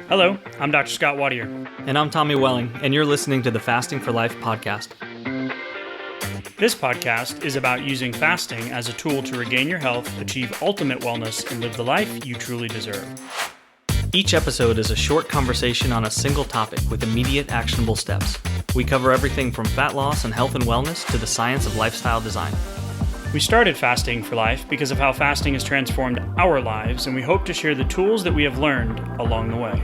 Hello, I'm Dr. Scott Wadier. And I'm Tommy Welling, and you're listening to the Fasting for Life podcast. This podcast is about using fasting as a tool to regain your health, achieve ultimate wellness, and live the life you truly deserve. Each episode is a short conversation on a single topic with immediate actionable steps. We cover everything from fat loss and health and wellness to the science of lifestyle design. We started Fasting for Life because of how fasting has transformed our lives, and we hope to share the tools that we have learned along the way.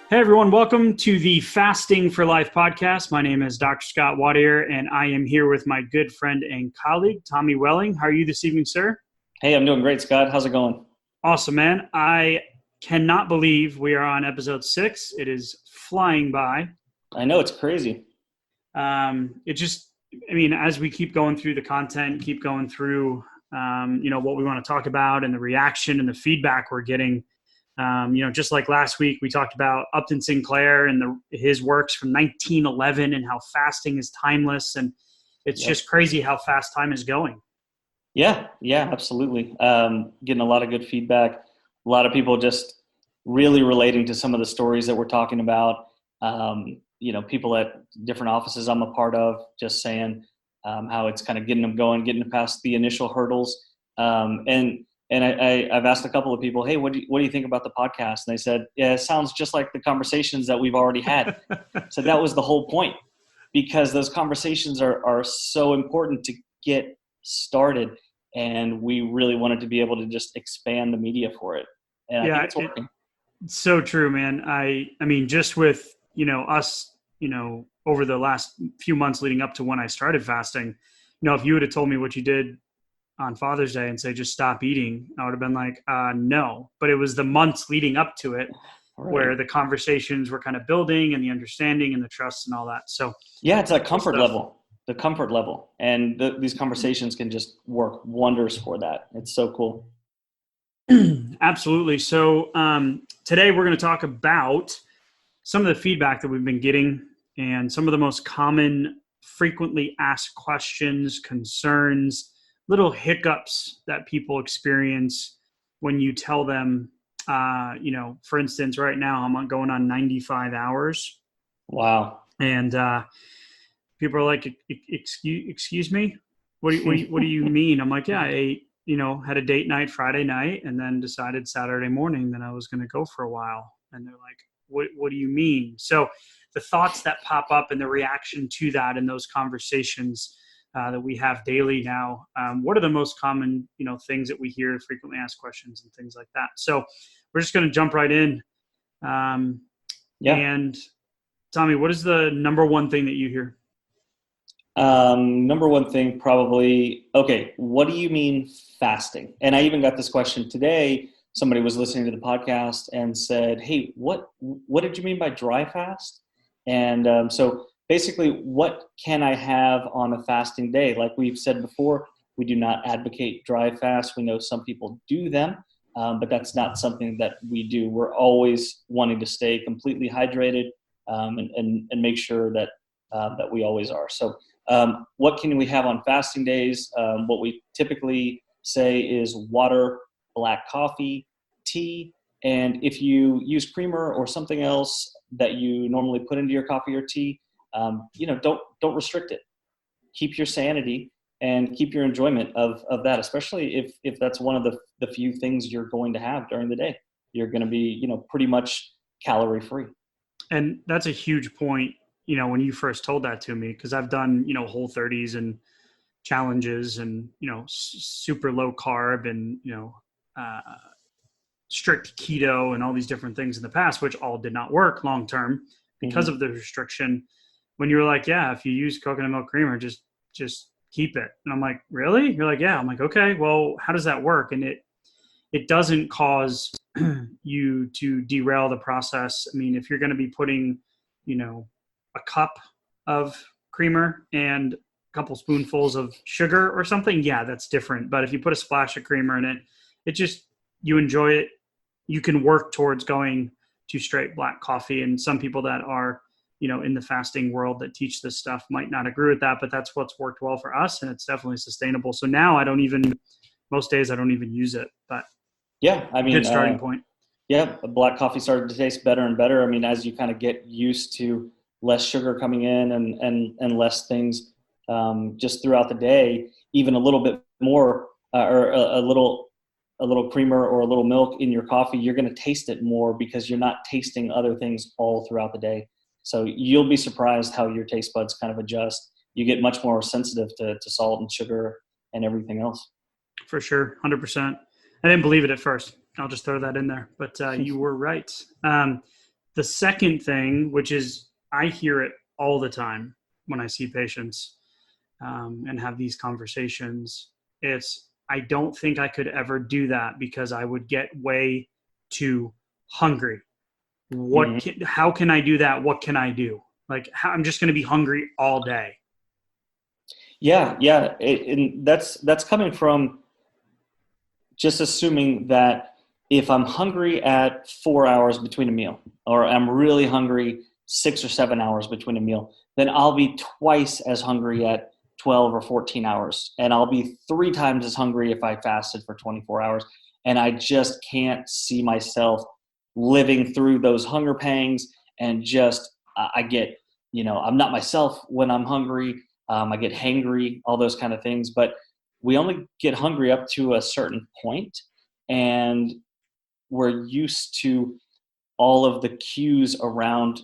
Hey everyone, welcome to the Fasting for Life podcast. My name is Dr. Scott Wadier, and I am here with my good friend and colleague, Tommy Welling. How are you this evening, sir? Hey, I'm doing great, Scott. How's it going? Awesome, man. I cannot believe we are on episode 6. It is flying by. I know, it's crazy. As we keep going through the content, keep going through, what we want to talk about and the reaction and the feedback we're getting. Just like last week, we talked about Upton Sinclair and his works from 1911 and how fasting is timeless. And it's just crazy how fast time is going. Yeah, absolutely. Getting a lot of good feedback. A lot of people just really relating to some of the stories that we're talking about. People at different offices I'm a part of just saying how it's kind of getting them going, getting past the initial hurdles. And I've asked a couple of people, hey, what do you think about the podcast? And they said, yeah, it sounds just like the conversations that we've already had. So that was the whole point, because those conversations are so important to get started. And we really wanted to be able to just expand the media for it. And I think it's working. It's so true, man. I mean, just with, us, over the last few months leading up to when I started fasting, if you would have told me what you did on Father's Day and say, just stop eating, I would have been like, no. But it was the months leading up to it where the conversations were kind of building and the understanding and the trust and all that. So yeah, it's that comfort level, the comfort level. And these conversations can just work wonders for that. It's so cool. Absolutely. So today we're going to talk about some of the feedback that we've been getting and some of the most common, frequently asked questions, concerns, little hiccups that people experience when you tell them, for instance, right now I'm going on 95 hours. Wow. And people are like, excuse me? What do you mean? I'm like, yeah, I ate, had a date night Friday night and then decided Saturday morning that I was going to go for a while. And they're like, what do you mean? So the thoughts that pop up and the reaction to that in those conversations that we have daily now. What are the most common, things that we hear, frequently asked questions and things like that? So we're just going to jump right in. And Tommy, what is the number one thing that you hear? Number one thing, probably, okay, what do you mean fasting? And I even got this question today. Somebody was listening to the podcast and said, hey, what did you mean by dry fast? And so basically, what can I have on a fasting day? Like we've said before, we do not advocate dry fast. We know some people do them, but that's not something that we do. We're always wanting to stay completely hydrated and make sure that we always are. So what can we have on fasting days? What we typically say is water, black coffee, tea, and if you use creamer or something else that you normally put into your coffee or tea, don't restrict it. Keep your sanity and keep your enjoyment of that, especially if that's one of the few things you're going to have during the day. You're going to be, pretty much calorie free. And that's a huge point, when you first told that to me, because I've done, Whole30s and challenges and, super low carb and, strict keto and all these different things in the past, which all did not work long term because of the restriction. When you were like, yeah, if you use coconut milk creamer, just keep it. And I'm like, really? You're like, yeah. I'm like, okay, well, how does that work? And it doesn't cause you to derail the process. I mean, if you're going to be putting, a cup of creamer and a couple spoonfuls of sugar or something, yeah, that's different. But if you put a splash of creamer in it just, you enjoy it. You can work towards going to straight black coffee. And some people that are in the fasting world that teach this stuff might not agree with that, but that's what's worked well for us. And it's definitely sustainable. So now most days I don't even use it, but yeah, I mean, good starting point. Yeah, black coffee started to taste better and better. I mean, as you kind of get used to less sugar coming in and less things just throughout the day, even a little bit more or a little creamer or a little milk in your coffee, you're going to taste it more because you're not tasting other things all throughout the day. So you'll be surprised how your taste buds kind of adjust. You get much more sensitive to salt and sugar and everything else. For sure, 100%. I didn't believe it at first. I'll just throw that in there, but you were right. The second thing, which is I hear it all the time when I see patients and have these conversations, it's I don't think I could ever do that because I would get way too hungry. How can I do that? What can I do? Like, I'm just going to be hungry all day. Yeah. And that's coming from just assuming that if I'm hungry at 4 hours between a meal, or I'm really hungry 6 or 7 hours between a meal, then I'll be twice as hungry at 12 or 14 hours. And I'll be 3 times as hungry if I fasted for 24 hours. And I just can't see myself living through those hunger pangs. And just, I get, I'm not myself when I'm hungry. I get hangry, all those kind of things. But we only get hungry up to a certain point, and we're used to all of the cues around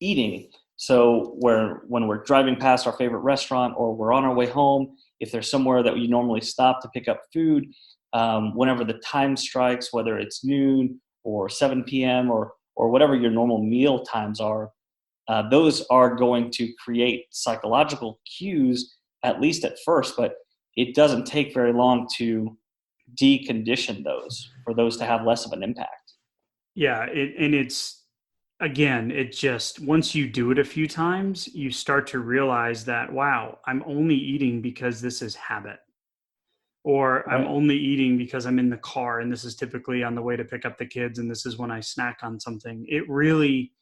eating. So when we're driving past our favorite restaurant or we're on our way home, if there's somewhere that we normally stop to pick up food, whenever the time strikes, whether it's noon or 7 p.m. or whatever your normal meal times are, those are going to create psychological cues, at least at first, but it doesn't take very long to decondition those for those to have less of an impact. Yeah. It just, once you do it a few times, you start to realize that, wow, I'm only eating because this is habit. Or I'm only eating because I'm in the car and this is typically on the way to pick up the kids and this is when I snack on something. It really,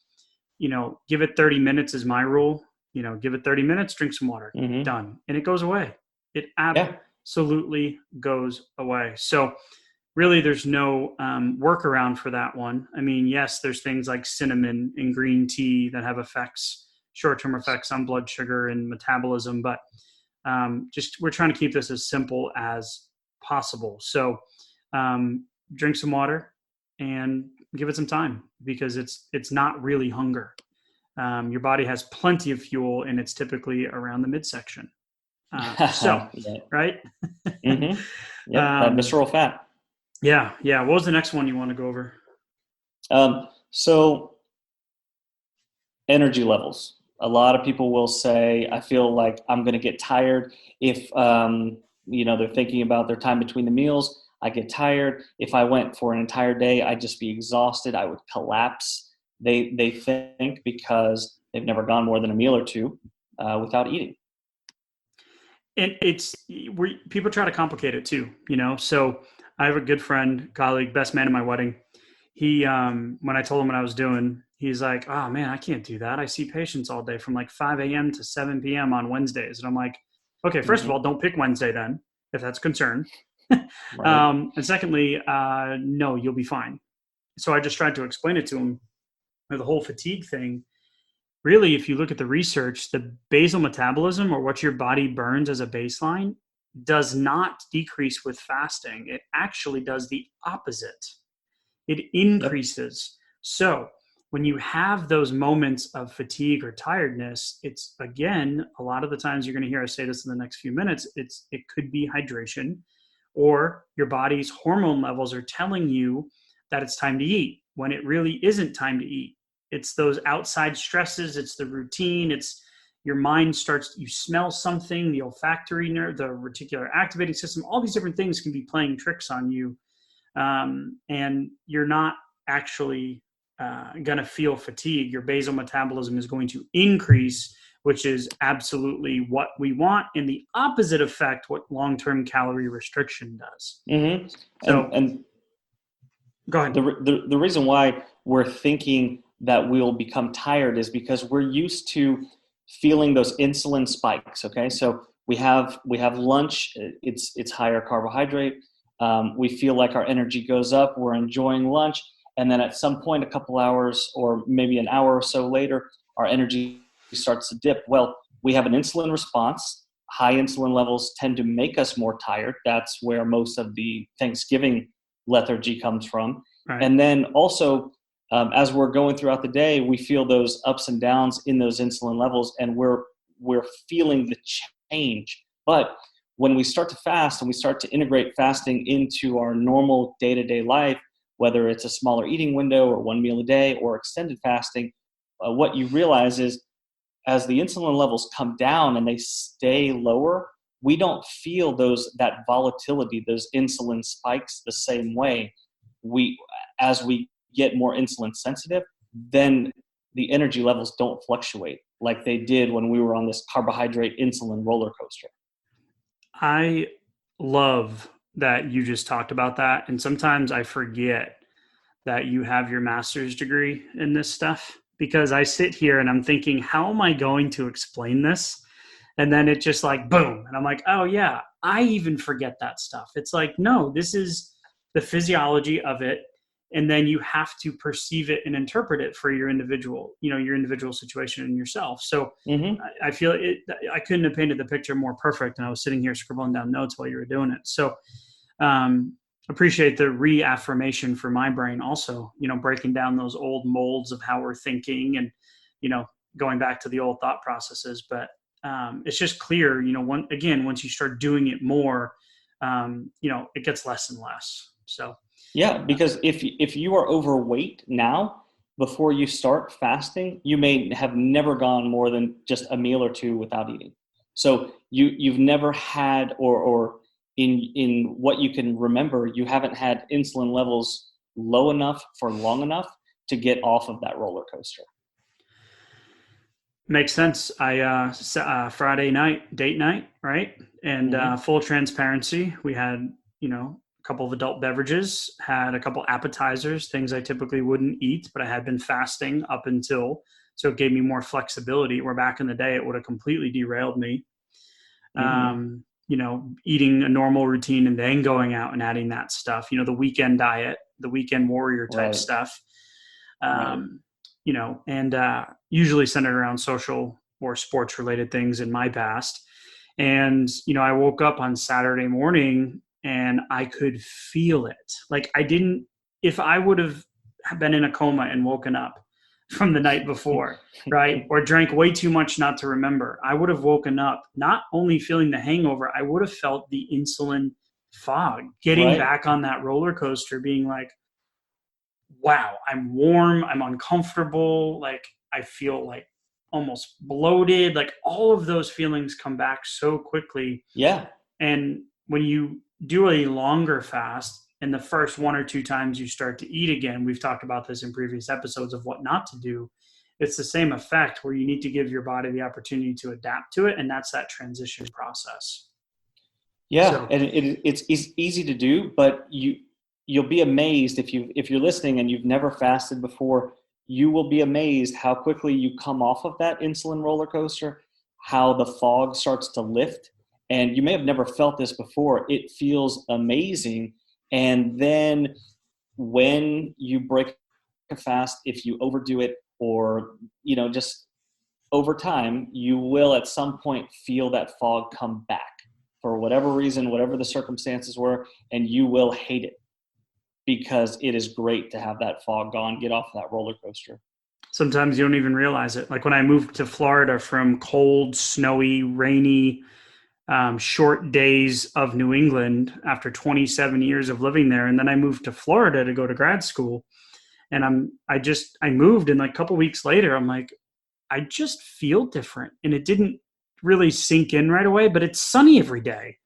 give it 30 minutes is my rule. Give it 30 minutes, drink some water, done. And it goes away. It absolutely goes away. So really there's no workaround for that one. I mean, yes, there's things like cinnamon and green tea that have short-term effects on blood sugar and metabolism, but we're trying to keep this as simple as possible. So drink some water and give it some time because it's not really hunger. Your body has plenty of fuel and it's typically around the midsection. Right? Mm-hmm. Yeah, that visceral fat. Yeah. What was the next one you want to go over? So energy levels. A lot of people will say, I feel like I'm going to get tired if, they're thinking about their time between the meals. I get tired. If I went for an entire day, I'd just be exhausted. I would collapse. They think because they've never gone more than a meal or two without eating. And people try to complicate it too, So I have a good friend, colleague, best man at my wedding. He, when I told him what I was doing, he's like, oh man, I can't do that. I see patients all day from like 5 a.m. to 7 p.m. on Wednesdays. And I'm like, okay, first of all, don't pick Wednesday then, if that's a concern. And secondly, no, you'll be fine. So I just tried to explain it to him. The whole fatigue thing, really, if you look at the research, the basal metabolism, or what your body burns as a baseline, does not decrease with fasting. It actually does the opposite. It increases. So when you have those moments of fatigue or tiredness, it's, again, a lot of the times you're going to hear us say this in the next few minutes, it could be hydration, or your body's hormone levels are telling you that it's time to eat when it really isn't time to eat. It's those outside stresses. It's the routine. It's your mind you smell something, the olfactory nerve, the reticular activating system, all these different things can be playing tricks on you. And you're not actually going to feel fatigue. Your basal metabolism is going to increase, which is absolutely what we want, and the opposite effect what long-term calorie restriction does. Mm-hmm. So, and go ahead. The reason why we're thinking that we'll become tired is because we're used to feeling those insulin spikes. Okay, so we have lunch. It's higher carbohydrate. We feel like our energy goes up. We're enjoying lunch, and then at some point, a couple hours or maybe an hour or so later, our energy starts to dip. Well, we have an insulin response. High insulin levels tend to make us more tired. That's where most of the Thanksgiving lethargy comes from. Right. And then also, as we're going throughout the day, we feel those ups and downs in those insulin levels, and we're feeling the change. But when we start to fast and we start to integrate fasting into our normal day-to-day life, whether it's a smaller eating window or one meal a day or extended fasting, what you realize is as the insulin levels come down and they stay lower, we don't feel that volatility, those insulin spikes the same way. As we get more insulin sensitive, then the energy levels don't fluctuate like they did when we were on this carbohydrate insulin roller coaster. I love that you just talked about that. And sometimes I forget that you have your master's degree in this stuff, because I sit here and I'm thinking, how am I going to explain this? And then it just like, boom. And I'm like, oh yeah, I even forget that stuff. It's like, no, this is the physiology of it. And then you have to perceive it and interpret it for your individual situation and yourself. So I feel I couldn't have painted the picture more perfect. And I was sitting here scribbling down notes while you were doing it. So appreciate the reaffirmation for my brain also, breaking down those old molds of how we're thinking and, going back to the old thought processes. But it's just clear, once you start doing it more, it gets less and less. So. Yeah, because if you are overweight now, before you start fasting, you may have never gone more than just a meal or two without eating. So you've never had, or in what you can remember, you haven't had insulin levels low enough for long enough to get off of that roller coaster. Makes sense. I Friday night, date night, right? And full transparency, we had, a couple of adult beverages, had a couple appetizers, things I typically wouldn't eat, but I had been fasting up until, so it gave me more flexibility. Where back in the day, it would have completely derailed me. Eating a normal routine and then going out and adding that stuff, the weekend diet, the weekend warrior type stuff, usually centered around social or sports related things in my past. And, I woke up on Saturday morning and I could feel it. Like if I would have been in a coma and woken up from the night before, right? Or drank way too much not to remember, I would have woken up not only feeling the hangover, I would have felt the insulin fog, getting back on that roller coaster, being like, wow, I'm warm, I'm uncomfortable, like I feel like almost bloated, like all of those feelings come back so quickly. Yeah. And when you do a longer fast, and the first one or two times you start to eat again, we've talked about this in previous episodes of what not to do. It's the same effect where you need to give your body the opportunity to adapt to it. And that's that transition process. Yeah. So, and it's easy to do, but you'll be amazed if you're listening and you've never fasted before, you will be amazed how quickly you come off of that insulin roller coaster, how the fog starts to lift. And you may have never felt this before. It feels amazing. And then when you break a fast, if you overdo it or, just over time, you will at some point feel that fog come back for whatever reason, whatever the circumstances were, and you will hate it because it is great to have that fog gone, get off that roller coaster. Sometimes you don't even realize it. Like when I moved to Florida from cold, snowy, rainy, short days of New England after 27 years of living there. And then I moved to Florida to go to grad school. And I moved, and like a couple weeks later, I'm like, I just feel different. And it didn't really sink in right away, but it's sunny every day.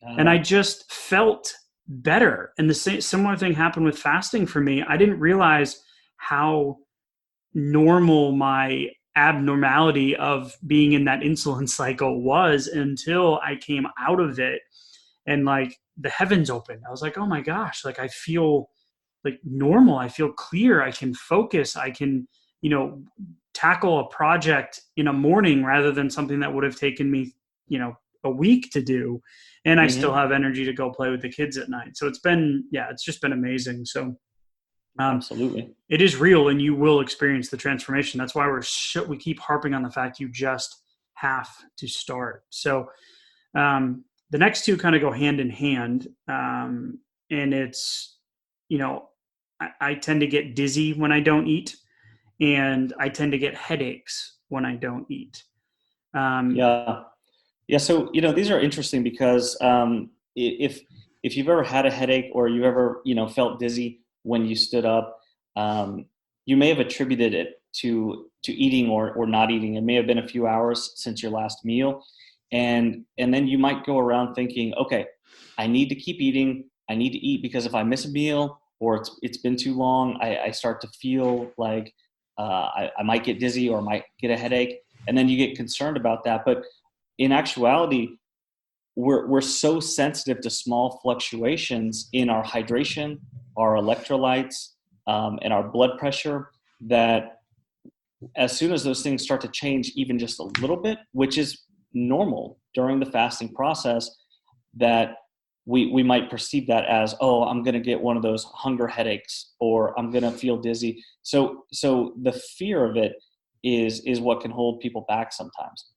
And I just felt better. And the similar thing happened with fasting for me. I didn't realize how normal my abnormality of being in that insulin cycle was until I came out of it and like the heavens opened. I was like, oh my gosh, like I feel like normal. I feel clear. I can focus. I can tackle a project in a morning rather than something that would have taken me, a week to do. And I still have energy to go play with the kids at night. So it's just been amazing. So absolutely, it is real, and you will experience the transformation. That's why we keep harping on the fact you just have to start. So the next two kind of go hand in hand. And it's, I tend to get dizzy when I don't eat, and I tend to get headaches when I don't eat. Yeah. So, these are interesting because if you've ever had a headache or you've ever, felt dizzy when you stood up, you may have attributed it to eating or not eating. It may have been a few hours since your last meal. And then you might go around thinking, okay, I need to keep eating. I need to eat because if I miss a meal or it's been too long, I start to feel like I might get dizzy or might get a headache. And then you get concerned about that. But in actuality, we're so sensitive to small fluctuations in our hydration, our electrolytes, and our blood pressure that as soon as those things start to change even just a little bit, which is normal during the fasting process, that we might perceive that as, oh, I'm going to get one of those hunger headaches or I'm going to feel dizzy. So the fear of it is what can hold people back sometimes.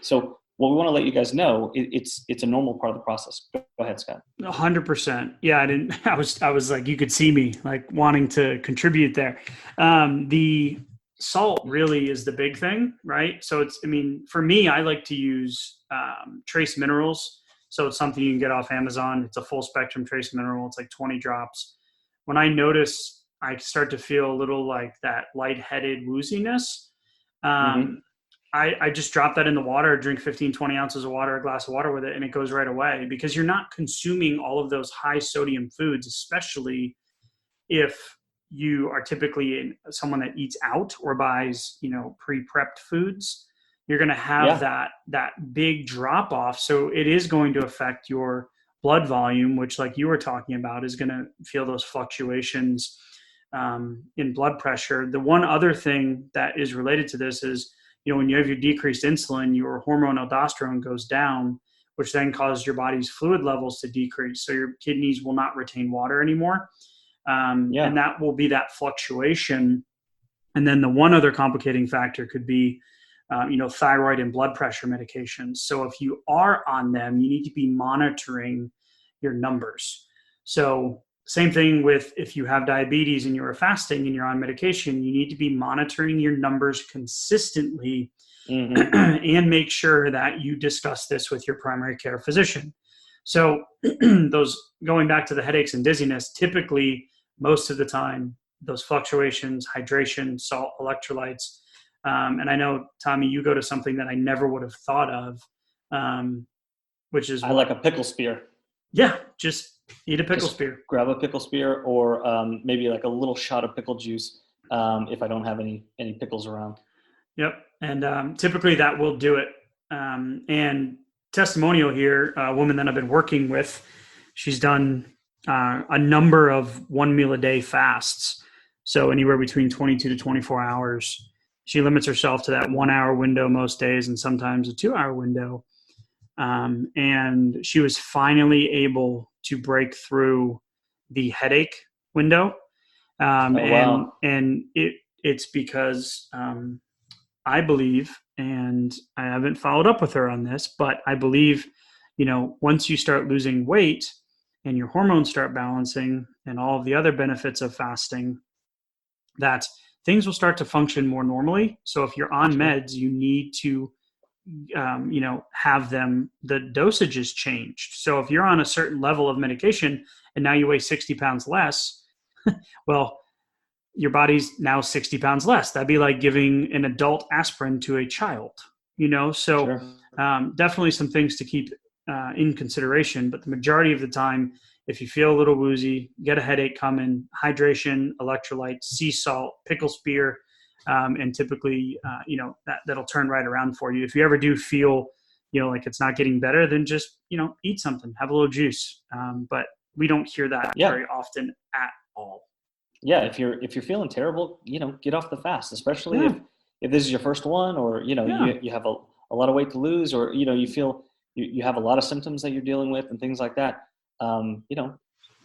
So what we want to let you guys know, it's a normal part of the process. Go ahead, Scott. 100%. Yeah, I was like, you could see me like wanting to contribute there. The salt really is the big thing, right? So for me, I like to use trace minerals. So it's something you can get off Amazon. It's a full spectrum trace mineral. It's like 20 drops. When I notice I start to feel a little like that lightheaded wooziness, I just drop that in the water, drink 15, 20 ounces of water, a glass of water with it, and it goes right away, because you're not consuming all of those high sodium foods, especially if you are typically someone that eats out or buys, pre-prepped foods. You're going to have that big drop off. So it is going to affect your blood volume, which, like you were talking about, is going to feel those fluctuations in blood pressure. The one other thing that is related to this is, when you have your decreased insulin, your hormone aldosterone goes down, which then causes your body's fluid levels to decrease. So your kidneys will not retain water anymore. And that will be that fluctuation. And then the one other complicating factor could be, thyroid and blood pressure medications. So if you are on them, you need to be monitoring your numbers. So same thing with if you have diabetes and you're fasting and you're on medication, you need to be monitoring your numbers consistently and make sure that you discuss this with your primary care physician. So those, going back to the headaches and dizziness, typically most of the time, those fluctuations, hydration, salt, electrolytes. And I know, Tommy, you go to something that I never would have thought of, which is I like a pickle spear. Yeah, just eat a pickle spear. Grab a pickle spear, or maybe like a little shot of pickle juice if I don't have any pickles around. Yep, and typically that will do it. And testimonial here, a woman that I've been working with, she's done a number of 1 meal a day fasts, so anywhere between 22 to 24 hours. She limits herself to that 1 hour window most days, and sometimes a 2 hour window. And she was finally able to break through the headache window. Wow. And it's because I believe, and I haven't followed up with her on this, but I believe, once you start losing weight and your hormones start balancing and all of the other benefits of fasting, that things will start to function more normally. So if you're on meds, you need to have the dosages changed. So if you're on a certain level of medication and now you weigh 60 pounds less, well, your body's now 60 pounds less. That'd be like giving an adult aspirin to a child, so Sure. Definitely some things to keep in consideration. But the majority of the time, if you feel a little woozy, get a headache coming, hydration, electrolytes, sea salt, pickle spear, and typically, that'll turn right around for you. If you ever do feel, like it's not getting better, then just, eat something, have a little juice. But we don't hear that very often at all. yeah, if you're feeling terrible, get off the fast, especially Yeah. if this is your first one, or Yeah. you have a lot of weight to lose, or you feel you have a lot of symptoms that you're dealing with and things like that.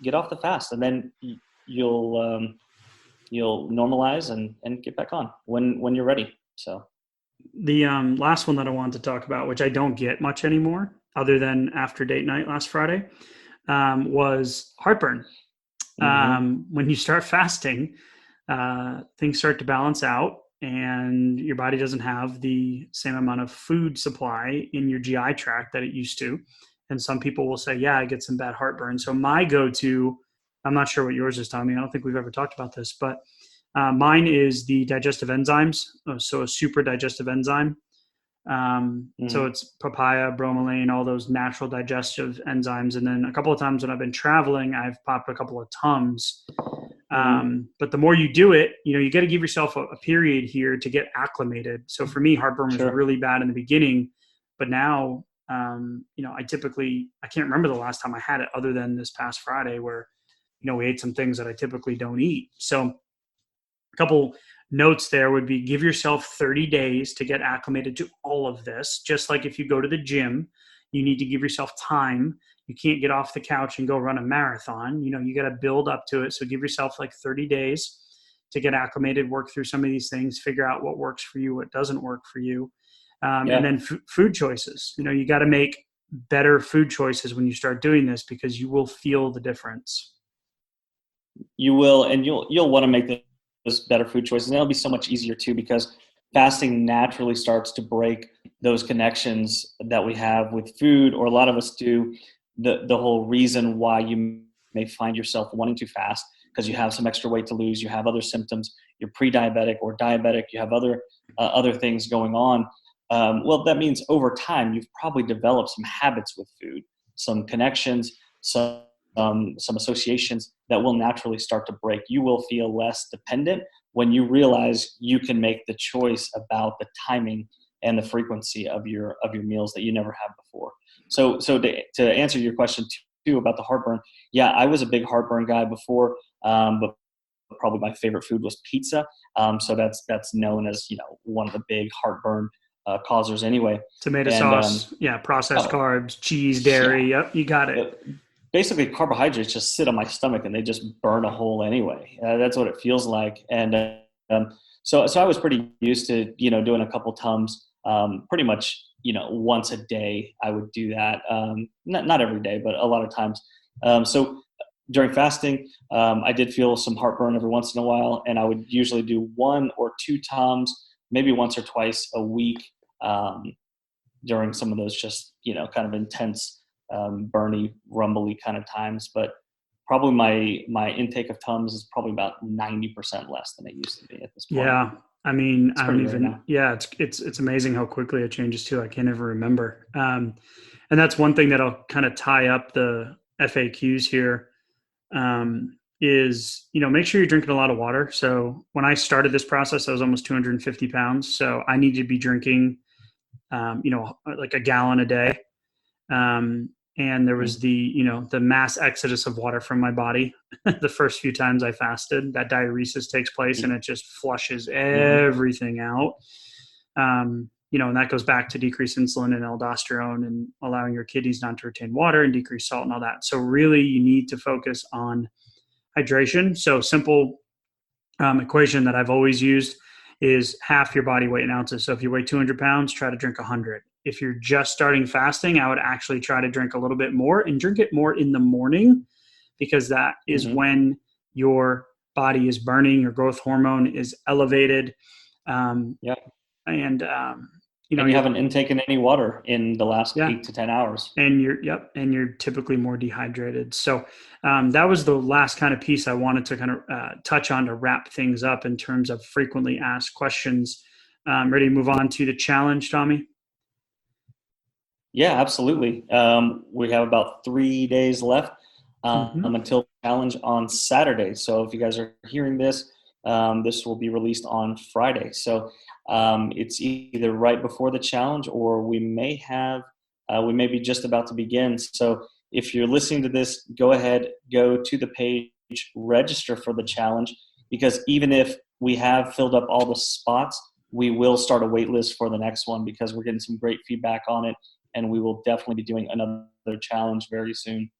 Get off the fast, and then you'll you'll normalize and get back on when you're ready. So The last one that I wanted to talk about, which I don't get much anymore, other than after date night last Friday, was heartburn. hmm When you start fasting, things start to balance out, and your body doesn't have the same amount of food supply in your GI tract that it used to. And some people will say, yeah, I get some bad heartburn. So my go-to, I'm not sure what yours is, Tommy. I don't think we've ever talked about this, but mine is the digestive enzymes. So a super digestive enzyme. So hmm it's papaya, bromelain, all those natural digestive enzymes. And then a couple of times when I've been traveling, I've popped a couple of Tums. hmm But the more you do it, you got to give yourself a period here to get acclimated. So for me, heartburn was Sure. really bad in the beginning, but now, I can't remember the last time I had it other than this past Friday where, we ate some things that I typically don't eat. So a couple notes there would be give yourself 30 days to get acclimated to all of this. Just like if you go to the gym, you need to give yourself time. You can't get off the couch and go run a marathon. You got to build up to it. So give yourself like 30 days to get acclimated, work through some of these things, figure out what works for you, what doesn't work for you. And Yeah. then food choices. You got to make better food choices when you start doing this because you will feel the difference. You will, and you'll want to make those better food choices. And it'll be so much easier too, because fasting naturally starts to break those connections that we have with food, or a lot of us do. The whole reason why you may find yourself wanting to fast, because you have some extra weight to lose, you have other symptoms, you're pre-diabetic or diabetic, you have other things going on. Well, that means over time you've probably developed some habits with food, some connections, some associations that will naturally start to break. You will feel less dependent when you realize you can make the choice about the timing and the frequency of your meals that you never had before. So to answer your question too about the heartburn, yeah, I was a big heartburn guy before, but probably my favorite food was pizza. So that's known as one of the big heartburn causers anyway. Tomato And sauce, yeah, processed oh carbs, cheese, yeah, dairy. Yep, you got it. uh, basically carbohydrates just sit on my stomach and they just burn a hole anyway. That's what it feels like. And so I was pretty used to doing a couple Tums, pretty much once a day. I would do that, not every day, but a lot of times. So during fasting, I did feel some heartburn every once in a while, and I would usually do 1 or 2 Tums, maybe once or twice a week, during some of those just kind of intense, burny, rumbly kind of times. But probably my intake of Tums is probably about 90% less than it used to be at this point. Yeah. I mean, It's I don't pretty rare even, now. yeah, it's amazing how quickly it changes too. I can't ever remember. And that's one thing that'll kind of tie up the FAQs here, is, make sure you're drinking a lot of water. So when I started this process, I was almost 250 pounds. So I need to be drinking, like a gallon a day. Um, and there was Mhm. the mass exodus of water from my body the first few times I fasted. That diuresis takes place and it just flushes Mhm. everything out. And that goes back to decreased insulin and aldosterone and allowing your kidneys not to retain water and decrease salt and all that. So really you need to focus on hydration. So simple equation that I've always used is half your body weight in ounces. So if you weigh 200 pounds, try to drink 100. If you're just starting fasting, I would actually try to drink a little bit more and drink it more in the morning because that is Mhm. when your body is burning, your growth hormone is elevated. Yeah. And, And you haven't intaken any water in the last yeah, 8 to 10 hours. and you're typically more dehydrated. So that was the last kind of piece I wanted to kind of touch on to wrap things up in terms of frequently asked questions. Ready to move on to the challenge, Tommy? Yeah, absolutely. We have about 3 days left Mm-hmm. until the challenge on Saturday. So if you guys are hearing this, this will be released on Friday. So it's either right before the challenge, or we may be just about to begin. So if you're listening to this, go ahead, go to the page register for the challenge, because even if we have filled up all the spots, we will start a wait list for the next one because we're getting some great feedback on it, and we will definitely be doing another challenge very soon.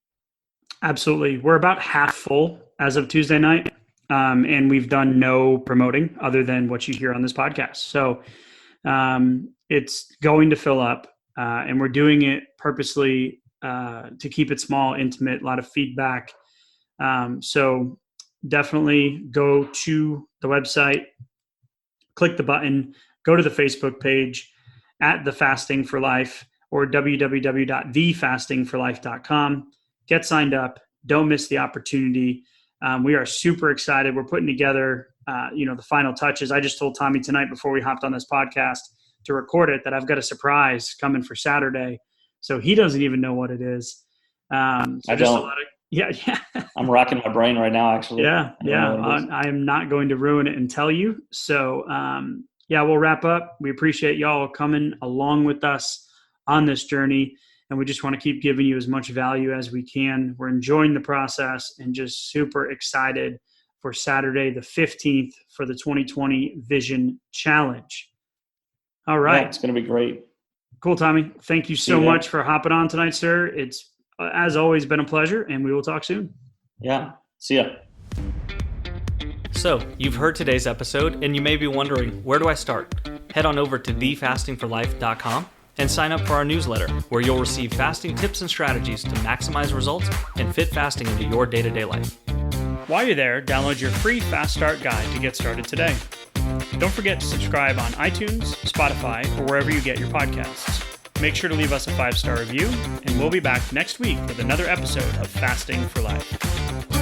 Absolutely. We're about half full as of Tuesday night, and we've done no promoting other than what you hear on this podcast. So it's going to fill up, and we're doing it purposely to keep it small, intimate, a lot of feedback. So definitely go to the website, click the button, go to the Facebook page at The Fasting for Life or www.thefastingforlife.com. Get signed up. Don't miss the opportunity. We are super excited. We're putting together, the final touches. I just told Tommy tonight before we hopped on this podcast to record it that I've got a surprise coming for Saturday. So he doesn't even know what it is. I don't. Yeah. I'm racking my brain right now, actually. Yeah. I am not going to ruin it and tell you. So, we'll wrap up. We appreciate y'all coming along with us on this journey, and we just want to keep giving you as much value as we can. We're enjoying the process and just super excited for Saturday the 15th for the 2020 Vision Challenge. All right. Yeah, it's going to be great. Cool, Tommy. Thank you so much for hopping on tonight, sir. It's, as always, been a pleasure, and we will talk soon. Yeah. See ya. So, you've heard today's episode, and you may be wondering, where do I start? Head on over to thefastingforlife.com and sign up for our newsletter, where you'll receive fasting tips and strategies to maximize results and fit fasting into your day-to-day life. While you're there, download your free Fast Start guide to get started today. Don't forget to subscribe on iTunes, Spotify, or wherever you get your podcasts. Make sure to leave us a 5-star review, and we'll be back next week with another episode of Fasting for Life.